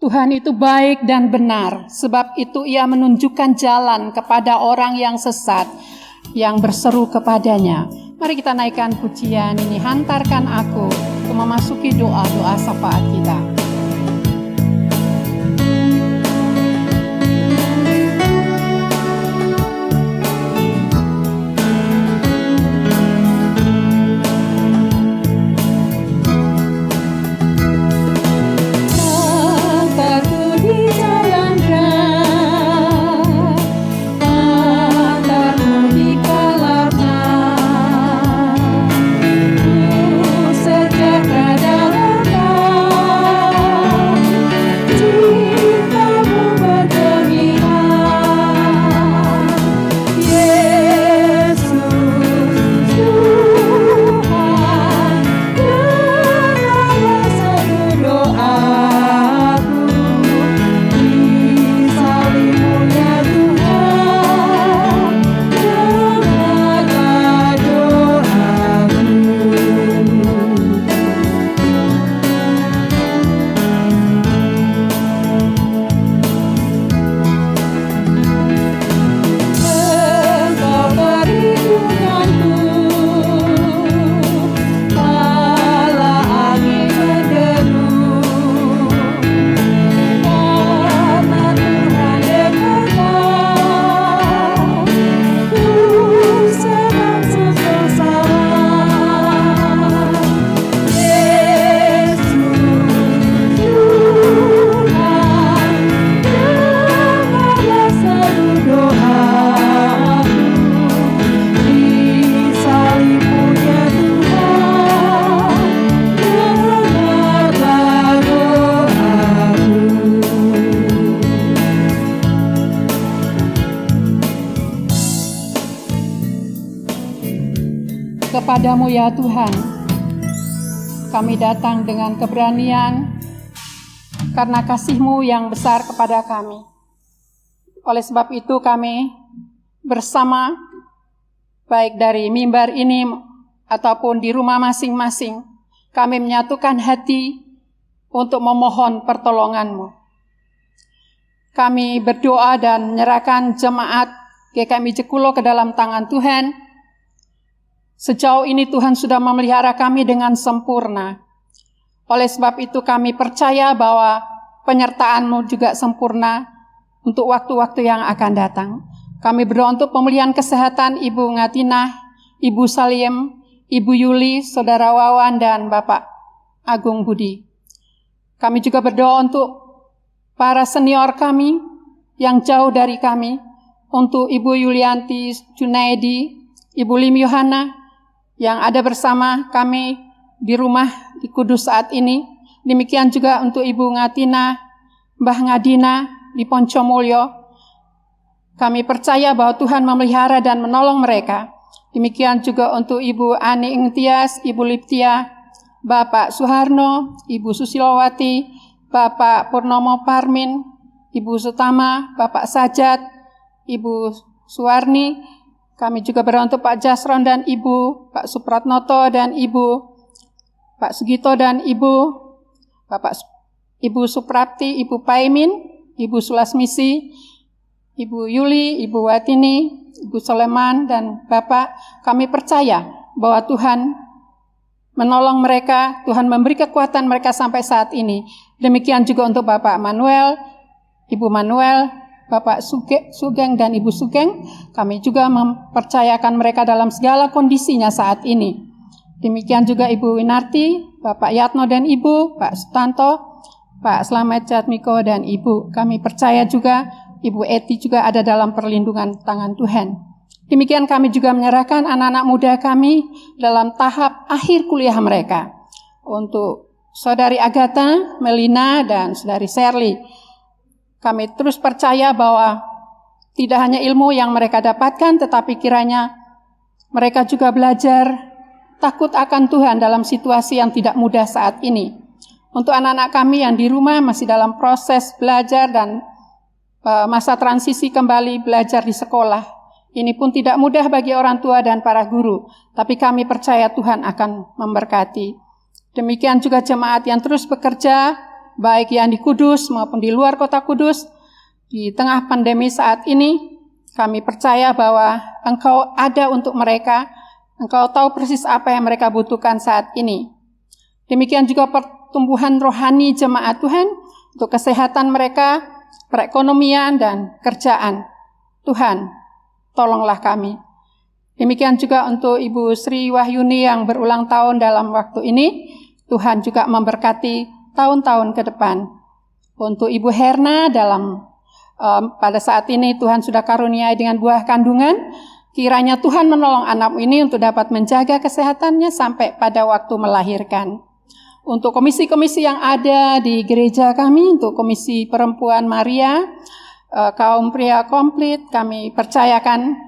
Tuhan itu baik dan benar, sebab itu Ia menunjukkan jalan kepada orang yang sesat, yang berseru kepadanya. Mari kita naikkan pujian ini, hantarkan aku, untuk memasuki doa-doa syafaat kita. Kepadamu ya Tuhan, kami datang dengan keberanian karena kasih-Mu yang besar kepada kami. Oleh sebab itu kami bersama, baik dari mimbar ini ataupun di rumah masing-masing, kami menyatukan hati untuk memohon pertolongan-Mu. Kami berdoa dan menyerahkan jemaat GKMI Jekulo ke dalam tangan Tuhan. Sejauh ini Tuhan sudah memelihara kami dengan sempurna. Oleh sebab itu kami percaya bahwa penyertaan-Mu juga sempurna untuk waktu-waktu yang akan datang. Kami berdoa untuk pemulihan kesehatan Ibu Ngatinah, Ibu Salim, Ibu Yuli, Saudara Wawan, dan Bapak Agung Budi. Kami juga berdoa untuk para senior kami yang jauh dari kami, untuk Ibu Yulianti Junaidi, Ibu Lim Yohana, yang ada bersama kami di rumah di Kudus saat ini. Demikian juga untuk Ibu Ngatina, Mbah Ngadina di Poncomulyo. Kami percaya bahwa Tuhan memelihara dan menolong mereka. Demikian juga untuk Ibu Ani Ingtias, Ibu Liptia, Bapak Suharno, Ibu Susilowati, Bapak Purnomo Parmin, Ibu Sutama, Bapak Sajat, Ibu Suwarni. Kami juga berdoa untuk Pak Jasron dan Ibu, Pak Supratnoto dan Ibu, Pak Sugito dan Ibu, Ibu Suprapti, Ibu Paimin, Ibu Sulasmisi, Ibu Yuli, Ibu Watini, Ibu Soleman, dan Bapak. Kami percaya bahwa Tuhan menolong mereka, Tuhan memberi kekuatan mereka sampai saat ini. Demikian juga untuk Bapak Manuel, Ibu Manuel, Bapak Sugeng dan Ibu Sugeng, kami juga mempercayakan mereka dalam segala kondisinya saat ini. Demikian juga Ibu Winarti, Bapak Yatno dan Ibu, Pak Sutanto, Pak Slamet Jatmiko dan Ibu. Kami percaya juga Ibu Eti juga ada dalam perlindungan tangan Tuhan. Demikian kami juga menyerahkan anak-anak muda kami dalam tahap akhir kuliah mereka. Untuk Saudari Agatha, Melina, dan Saudari Shirley, kami terus percaya bahwa tidak hanya ilmu yang mereka dapatkan, tetapi kiranya mereka juga belajar takut akan Tuhan dalam situasi yang tidak mudah saat ini. Untuk anak-anak kami yang di rumah masih dalam proses belajar dan masa transisi kembali belajar di sekolah. Ini pun tidak mudah bagi orang tua dan para guru, tapi kami percaya Tuhan akan memberkati. Demikian juga jemaat yang terus bekerja, baik yang di Kudus maupun di luar kota Kudus. Di tengah pandemi saat ini, kami percaya bahwa Engkau ada untuk mereka. Engkau tahu persis apa yang mereka butuhkan saat ini. Demikian juga pertumbuhan rohani jemaat Tuhan, untuk kesehatan mereka, perekonomian, dan kerjaan. Tuhan, tolonglah kami. Demikian juga untuk Ibu Sri Wahyuni yang berulang tahun dalam waktu ini, Tuhan juga memberkati tahun-tahun ke depan. Untuk Ibu Herna pada saat ini Tuhan sudah karuniai dengan buah kandungan, kiranya Tuhan menolong anak ini untuk dapat menjaga kesehatannya sampai pada waktu melahirkan. Untuk komisi-komisi yang ada di gereja kami, untuk Komisi Perempuan Maria, Kaum Pria Komplit, kami percayakan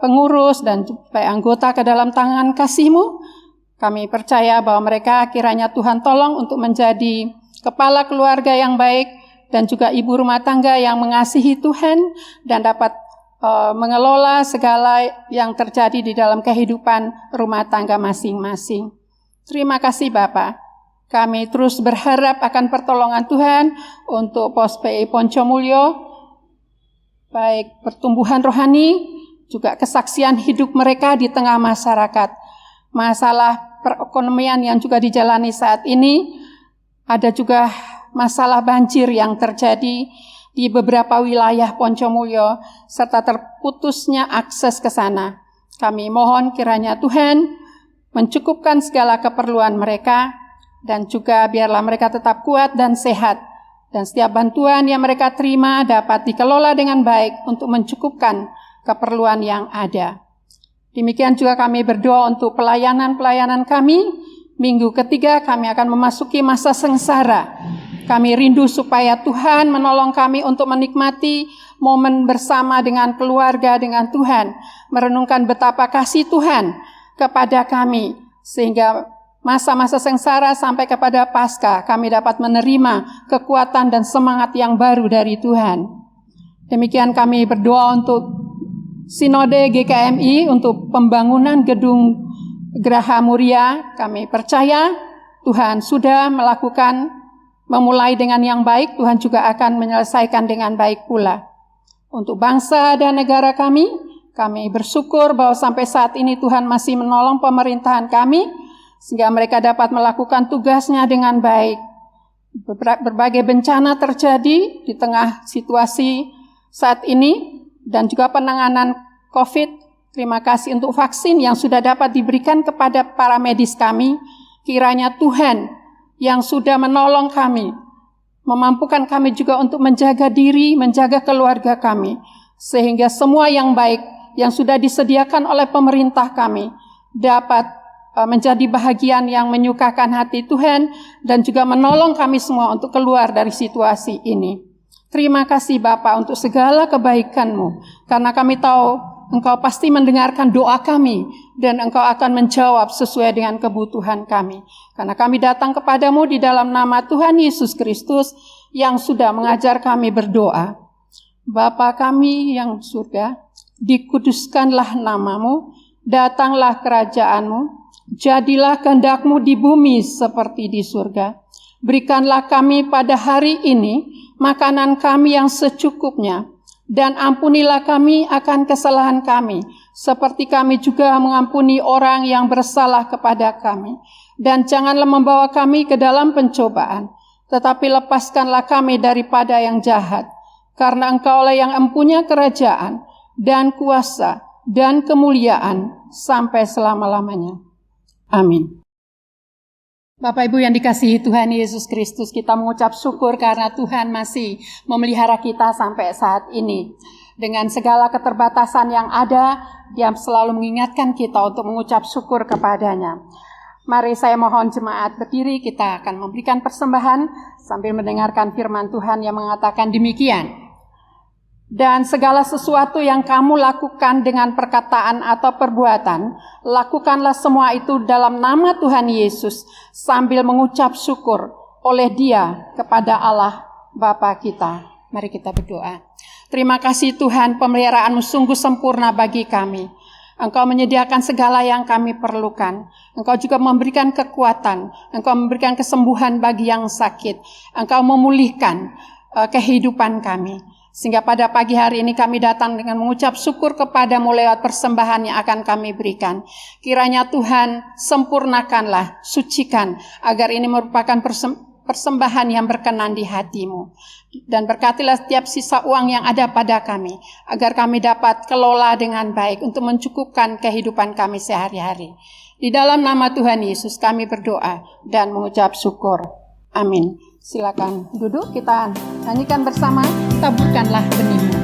pengurus dan juga anggota ke dalam tangan kasih-Mu. Kami percaya bahwa mereka kiranya Tuhan tolong untuk menjadi kepala keluarga yang baik dan juga ibu rumah tangga yang mengasihi Tuhan dan dapat mengelola segala yang terjadi di dalam kehidupan rumah tangga masing-masing. Terima kasih Bapak. Kami terus berharap akan pertolongan Tuhan untuk Pos PI Poncomulyo, baik pertumbuhan rohani, juga kesaksian hidup mereka di tengah masyarakat. Masalah perekonomian yang juga dijalani saat ini, ada juga masalah banjir yang terjadi di beberapa wilayah Poncomulyo, serta terputusnya akses ke sana. Kami mohon kiranya Tuhan mencukupkan segala keperluan mereka, dan juga biarlah mereka tetap kuat dan sehat, dan setiap bantuan yang mereka terima dapat dikelola dengan baik untuk mencukupkan keperluan yang ada. Demikian juga kami berdoa untuk pelayanan-pelayanan kami. Minggu ketiga kami akan memasuki masa sengsara. Kami rindu supaya Tuhan menolong kami untuk menikmati momen bersama dengan keluarga, dengan Tuhan. Merenungkan betapa kasih Tuhan kepada kami. Sehingga masa-masa sengsara sampai kepada Paskah kami dapat menerima kekuatan dan semangat yang baru dari Tuhan. Demikian kami berdoa untuk Sinode GKMI, untuk pembangunan gedung Geraha Muria. Kami percaya Tuhan sudah memulai dengan yang baik, Tuhan juga akan menyelesaikan dengan baik pula. Untuk bangsa dan negara kami bersyukur bahwa sampai saat ini Tuhan masih menolong pemerintahan kami, sehingga mereka dapat melakukan tugasnya dengan baik. Berbagai bencana terjadi di tengah situasi saat ini, dan juga penanganan COVID. Terima kasih untuk vaksin yang sudah dapat diberikan kepada para medis kami. Kiranya Tuhan yang sudah menolong kami, memampukan kami juga untuk menjaga diri, menjaga keluarga kami, sehingga semua yang baik yang sudah disediakan oleh pemerintah kami dapat menjadi bahagian yang menyukakan hati Tuhan, dan juga menolong kami semua untuk keluar dari situasi ini. Terima kasih Bapa untuk segala kebaikan-Mu, karena kami tahu Engkau pasti mendengarkan doa kami, dan Engkau akan menjawab sesuai dengan kebutuhan kami. Karena kami datang kepadamu di dalam nama Tuhan Yesus Kristus yang sudah mengajar kami berdoa. Bapa kami yang surga, dikuduskanlah nama-Mu, datanglah kerajaan-Mu, jadilah kehendak-Mu di bumi seperti di surga. Berikanlah kami pada hari ini makanan kami yang secukupnya, dan ampunilah kami akan kesalahan kami, seperti kami juga mengampuni orang yang bersalah kepada kami. Dan janganlah membawa kami ke dalam pencobaan, tetapi lepaskanlah kami daripada yang jahat. karena Engkaulah yang empunya kerajaan dan kuasa dan kemuliaan sampai selama-lamanya. Amin. Bapak Ibu yang dikasihi Tuhan Yesus Kristus, kita mengucap syukur karena Tuhan masih memelihara kita sampai saat ini. Dengan segala keterbatasan yang ada, Dia selalu mengingatkan kita untuk mengucap syukur kepadanya. Mari saya mohon jemaat berdiri, kita akan memberikan persembahan sambil mendengarkan firman Tuhan yang mengatakan demikian. Dan segala sesuatu yang kamu lakukan dengan perkataan atau perbuatan, lakukanlah semua itu dalam nama Tuhan Yesus sambil mengucap syukur oleh Dia kepada Allah Bapa kita. Mari kita berdoa. Terima kasih Tuhan, pemeliharaan-Mu sungguh sempurna bagi kami. Engkau menyediakan segala yang kami perlukan. Engkau juga memberikan kekuatan. Engkau memberikan kesembuhan bagi yang sakit. Engkau memulihkan kehidupan kami. Sehingga pada pagi hari ini kami datang dengan mengucap syukur kepada-Mu lewat persembahan yang akan kami berikan. Kiranya Tuhan sempurnakanlah, sucikan, agar ini merupakan persembahan yang berkenan di hati-Mu. Dan berkatilah setiap sisa uang yang ada pada kami, agar kami dapat kelola dengan baik untuk mencukupkan kehidupan kami sehari-hari. Di dalam nama Tuhan Yesus kami berdoa dan mengucap syukur. Amin. Silakan duduk, kita nyanyikan bersama, taburkanlah benih-Mu.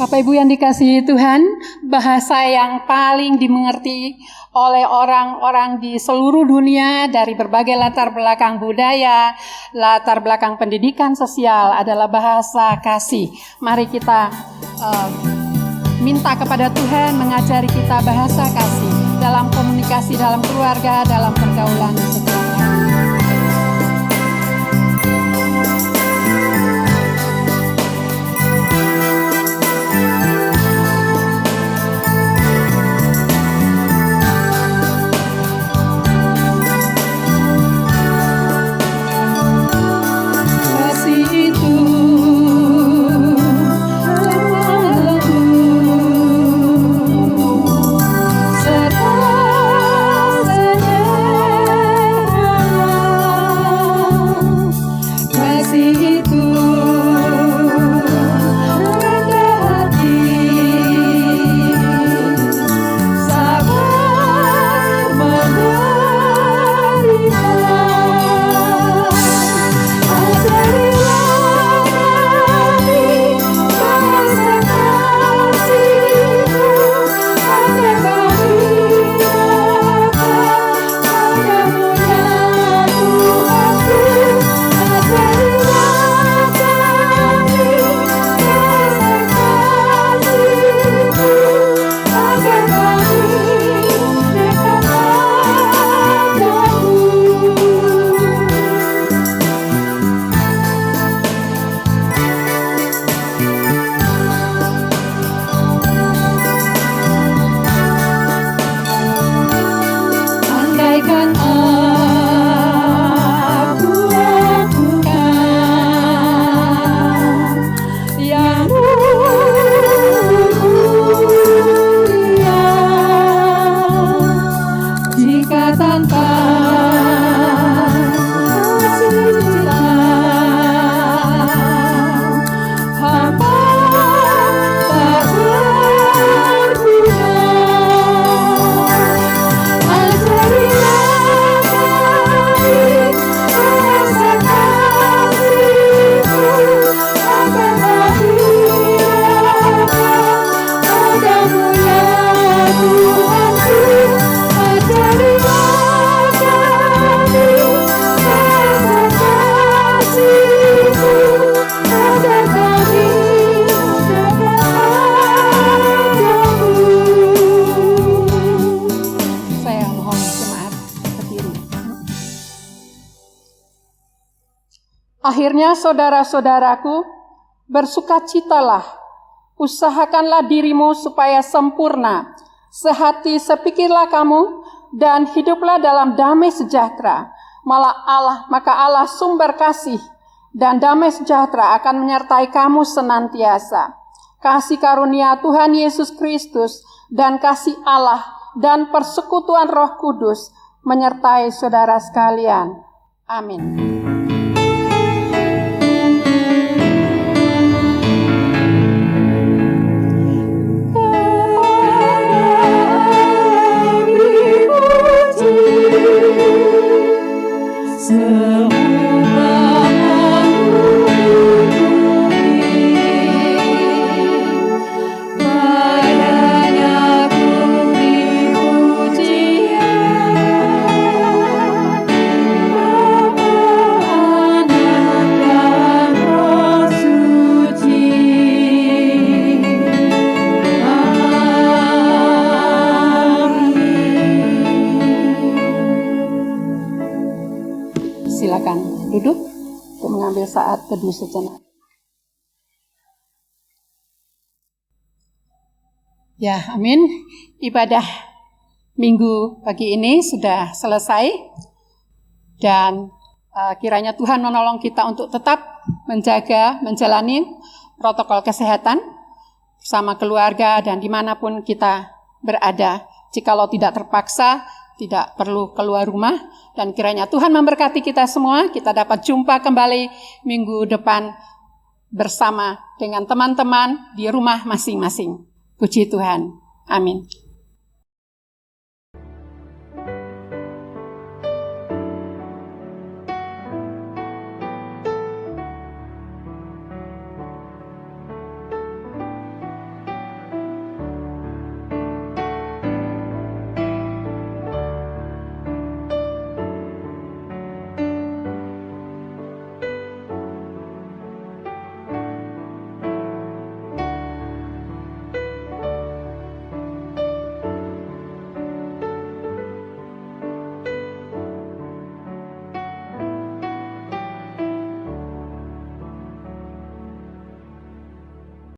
Bapak Ibu yang dikasihi Tuhan, bahasa yang paling dimengerti oleh orang-orang di seluruh dunia dari berbagai latar belakang budaya, latar belakang pendidikan sosial adalah bahasa kasih. Mari kita minta kepada Tuhan mengajari kita bahasa kasih dalam komunikasi, dalam keluarga, dalam pergaulan setiap hari. Serta senyum Akhirnya saudara-saudaraku, bersukacitalah, usahakanlah dirimu supaya sempurna, sehati sepikirlah kamu, dan hiduplah dalam damai sejahtera. Maka Allah sumber kasih dan damai sejahtera akan menyertai kamu senantiasa. Kasih karunia Tuhan Yesus Kristus dan kasih Allah dan persekutuan Roh Kudus menyertai saudara sekalian. Amin. Silakan duduk untuk mengambil saat teduh sejenak. Ya, amin. Ibadah minggu pagi ini sudah selesai dan kiranya Tuhan menolong kita untuk tetap menjalani protokol kesehatan bersama keluarga dan dimanapun kita berada. Jikalau tidak terpaksa, tidak perlu keluar rumah, dan kiranya Tuhan memberkati kita semua. Kita dapat jumpa kembali minggu depan bersama dengan teman-teman di rumah masing-masing. Puji Tuhan. Amin.